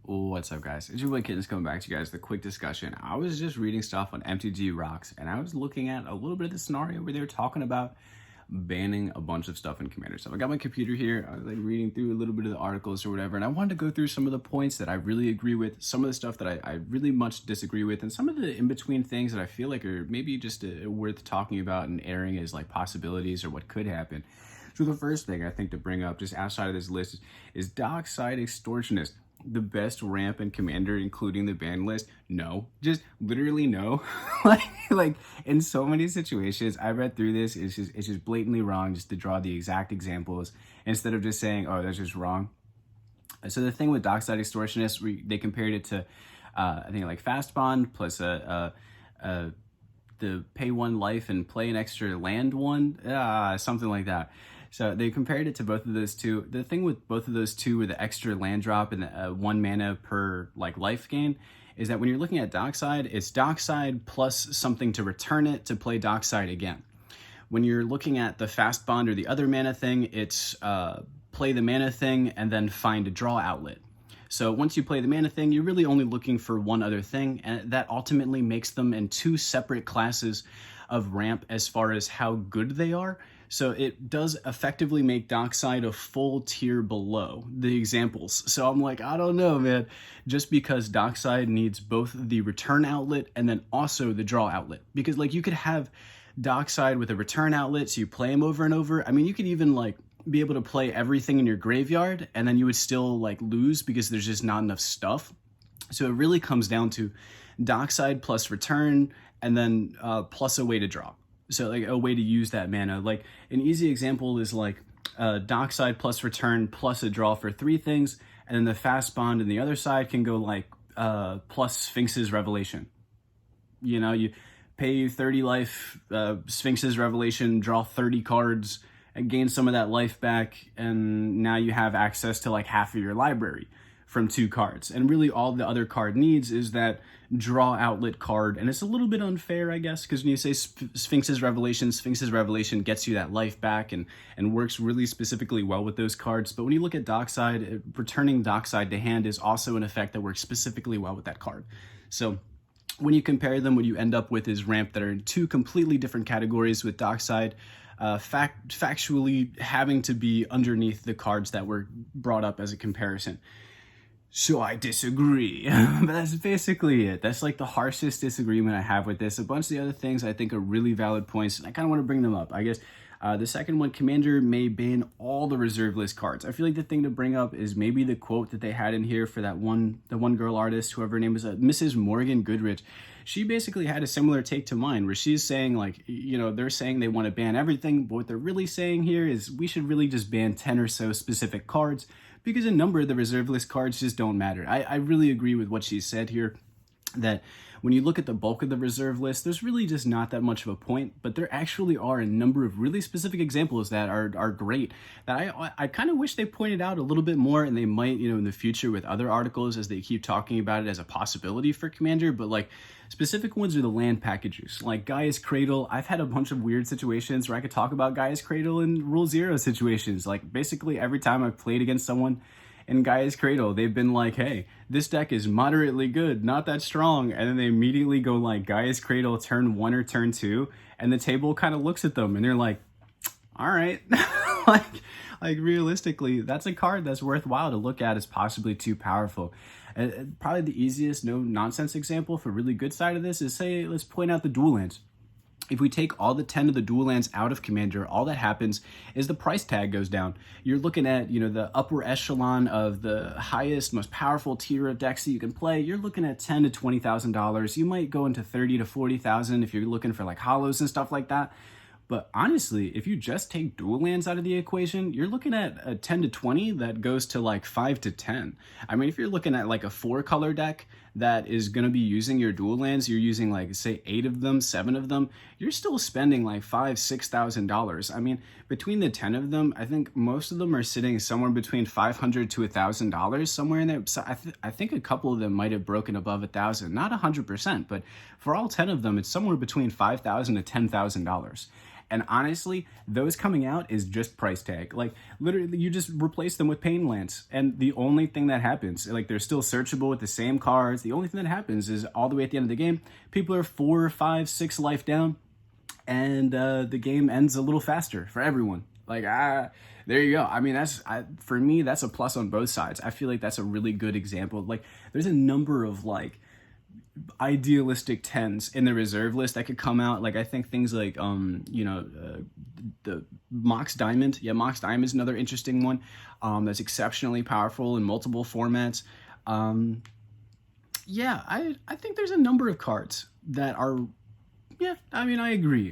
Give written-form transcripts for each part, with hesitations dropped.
What's up, guys? It's your boy Kittens coming back to you guys with a quick discussion. I was just reading stuff on MTG Rocks, and I was looking at a little bit of the scenario where they were talking about banning a bunch of stuff in Commander. So I got my computer here, I was like reading through a little bit of the articles or whatever, and I wanted to go through some of the points that I really agree with, some of the stuff that I really much disagree with, and some of the in-between things that I feel like are maybe just worth talking about and airing as like possibilities or what could happen. So the first thing I think to bring up, just outside of this list, is Dockside Extortionist. The best ramp in Commander, including the ban list? No, just literally no. like in so many situations, I read through this. It's just blatantly wrong. Just to draw the exact examples instead of just saying, "Oh, that's just wrong." So the thing with Dockside Extortionist, they compared it to, I think like Fast Bond plus the pay one life and play an extra land one, something like that. So they compared it to both of those two. The thing with both of those two, with the extra land drop and the 1 mana per like life gain, is that when you're looking at Dockside, it's Dockside plus something to return it to play Dockside again. When you're looking at the Fast Bond or the other mana thing, it's play the mana thing and then find a draw outlet. So once you play the mana thing, you're really only looking for one other thing, and that ultimately makes them in two separate classes of ramp as far as how good they are. So it does effectively make Dockside a full tier below the examples. So I'm like, I don't know, man. Just because Dockside needs both the return outlet and then also the draw outlet. Because like you could have Dockside with a return outlet, so you play them over and over. I mean, you could even like be able to play everything in your graveyard and then you would still like lose because there's just not enough stuff. So it really comes down to Dockside plus return and then plus a way to draw. So like a way to use that mana. Like an easy example is like Dockside plus return plus a draw for 3 things, and then the Fast Bond on the other side can go like plus Sphinx's Revelation. You know, you pay 30 life, Sphinx's Revelation, draw 30 cards, and gain some of that life back, and now you have access to like half of your library from 2 cards. And really all the other card needs is that draw outlet card. And it's a little bit unfair, I guess, because when you say Sphinx's Revelation gets you that life back and works really specifically well with those cards. But when you look at Dockside, returning Dockside to hand is also an effect that works specifically well with that card. So when you compare them, what you end up with is ramp that are in 2 completely different categories, with Dockside factually having to be underneath the cards that were brought up as a comparison. So I disagree, but that's basically it. That's like the harshest disagreement I have with this. A bunch of the other things I think are really valid points, and I kind of want to bring them up. I guess the second one, Commander may ban all the reserve list cards. I feel like the thing to bring up is maybe the quote that they had in here for the one girl artist, whoever her name is, Mrs. Morgan Goodrich. She basically had a similar take to mine, where she's saying like, you know, they're saying they want to ban everything, but what they're really saying here is we should really just ban 10 or so specific cards, because a number of the reserve list cards just don't matter. I really agree with what she said here, that when you look at the bulk of the reserve list, there's really just not that much of a point, but there actually are a number of really specific examples that are great, that I kind of wish they pointed out a little bit more, and they might, you know, in the future with other articles as they keep talking about it as a possibility for Commander. But like specific ones are the land packages, like Gaia's Cradle. I've had a bunch of weird situations where I could talk about Gaia's Cradle in Rule 0 situations. Like basically every time I've played against someone in Gaia's Cradle, they've been like, hey, this deck is moderately good, not that strong. And then they immediately go like Gaia's Cradle turn 1 or turn 2, and the table kind of looks at them and they're like, all right. like realistically, that's a card that's worthwhile to look at as possibly too powerful. Probably the easiest no nonsense example for really good side of this is, say, let's point out the dual lands. If we take all the 10 of the dual lands out of Commander, all that happens is the price tag goes down. You're looking at, you know, the upper echelon of the highest, most powerful tier of decks that you can play. You're looking at $10,000 to $20,000. You might go into $30,000 to $40,000 if you're looking for like hollows and stuff like that. But honestly, if you just take dual lands out of the equation, you're looking at a 10 to 20 that goes to like 5 to 10. I mean, if you're looking at like a 4-color deck that is going to be using your dual lands, you're using like, say, 8 of them, 7 of them, you're still spending like $5,000-$6,000. I mean, between the 10 of them, I think most of them are sitting somewhere between $500 to $1,000, somewhere in there. So I think a couple of them might have broken above 1,000, not 100%, but for all 10 of them, it's somewhere between $5,000 to $10,000. And honestly, those coming out is just price tag. Like literally you just replace them with pain lands. And the only thing that happens, like they're still searchable with the same cards. The only thing that happens is all the way at the end of the game, people are 4, 5, 6 life down, and the game ends a little faster for everyone. Like, there you go. I mean, for me, that's a plus on both sides. I feel like that's a really good example. Like, there's a number of like idealistic 10s in the reserve list that could come out. Like, I think things like the Mox Diamond. Yeah, Mox Diamond is another interesting one that's exceptionally powerful in multiple formats. Yeah, I think there's a number of cards that are, yeah, I mean, I agree.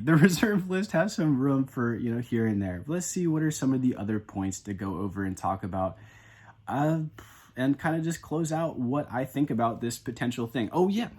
The reserve list has some room for, here and there. Let's see what are some of the other points to go over and talk about. And kind of just close out what I think about this potential thing. Oh yeah,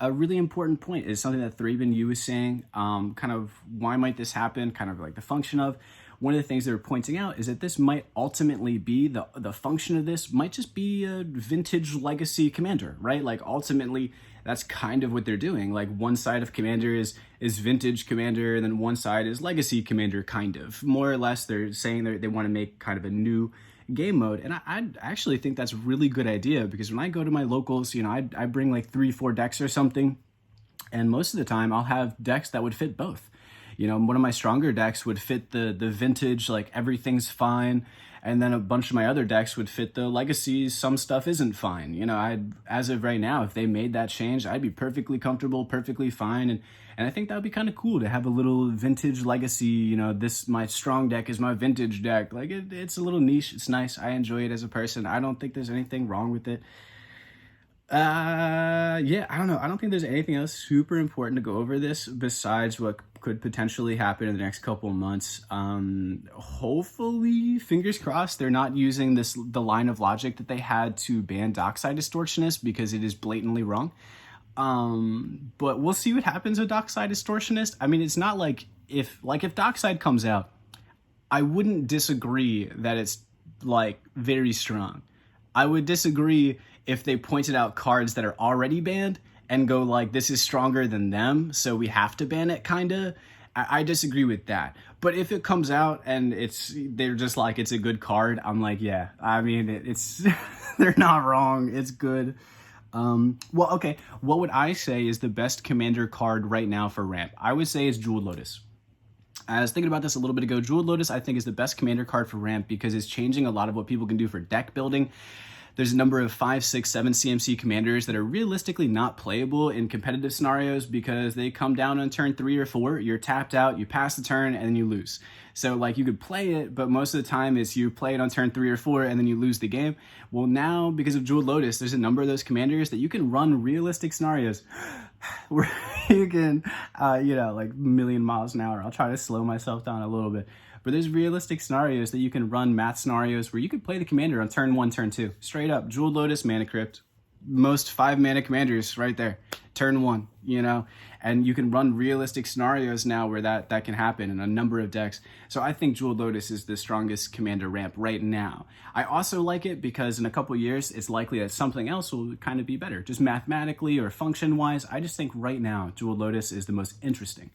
a really important point is something that Thraben Yu was saying, kind of why might this happen, kind of like the function of. One of the things they were pointing out is that this might ultimately be, the function of this might just be a vintage legacy commander, right? Like ultimately that's kind of what they're doing. Like one side of commander is vintage commander, and then one side is legacy commander, kind of. More or less they're saying they want to make kind of a new game mode, and I actually think that's a really good idea, because when I go to my locals, I bring like 3-4 decks or something, and most of the time I'll have decks that would fit both. One of my stronger decks would fit the vintage, like everything's fine, and then a bunch of my other decks would fit the legacies, some stuff isn't fine. As of right now, if they made that change, I'd be perfectly comfortable, perfectly fine, and I think that would be kind of cool to have a little vintage legacy. My strong deck is my vintage deck. Like it's a little niche. It's nice. I enjoy it as a person. I don't think there's anything wrong with it. Yeah, I don't know. I don't think there's anything else super important to go over this besides what could potentially happen in the next couple of months. Hopefully, fingers crossed, they're not using the line of logic that they had to ban Dockside Distortionist, because it is blatantly wrong. But we'll see what happens with Dockside Distortionist. I mean, it's not like if Dockside comes out, I wouldn't disagree that it's like very strong. I would disagree if they pointed out cards that are already banned and go like, this is stronger than them, so we have to ban it, kinda. I disagree with that. But if it comes out and they're just like, it's a good card, I'm like, yeah, I mean, it's they're not wrong, it's good. Well, okay, what would I say is the best commander card right now for ramp? I would say it's Jeweled Lotus. I was thinking about this a little bit ago. Jeweled Lotus, I think, is the best commander card for ramp because it's changing a lot of what people can do for deck building. There's a number of 5, 6, 7 CMC commanders that are realistically not playable in competitive scenarios because they come down on turn 3 or 4, you're tapped out, you pass the turn, and then you lose. So like you could play it, but most of the time it's you play it on turn 3 or 4 and then you lose the game. Well, now because of Jeweled Lotus, there's a number of those commanders that you can run realistic scenarios where you can, like a million miles an hour. I'll try to slow myself down a little bit. But there's realistic scenarios that you can run, math scenarios where you could play the commander on turn 1, turn 2. Straight up, Jeweled Lotus, Mana Crypt. Most 5 mana commanders right there. Turn 1, And you can run realistic scenarios now where that can happen in a number of decks. So I think Jeweled Lotus is the strongest commander ramp right now. I also like it because in a couple years, it's likely that something else will kind of be better. Just mathematically or function-wise, I just think right now, Jeweled Lotus is the most interesting.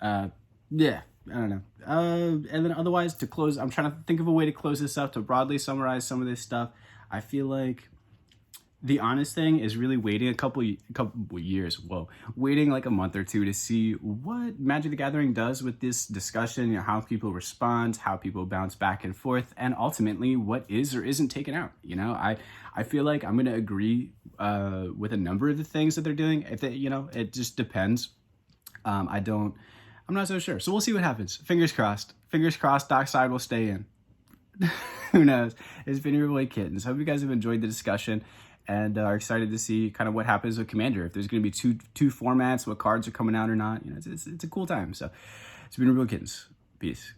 Yeah. I don't know. And then otherwise, to close, I'm trying to think of a way to close this up, to broadly summarize some of this stuff. I feel like the honest thing is really waiting a couple years, waiting like a month or two to see what Magic the Gathering does with this discussion, how people respond, how people bounce back and forth, and ultimately what is or isn't taken out. I feel like I'm going to agree with a number of the things that they're doing. If they, it just depends. I'm not so sure. So we'll see what happens. Fingers crossed. Fingers crossed Dockside will stay in. Who knows? It's been your boy Kittens. Hope you guys have enjoyed the discussion and are excited to see kind of what happens with Commander. If there's going to be two formats, what cards are coming out or not. It's a cool time. So it's been your boy Kittens. Peace.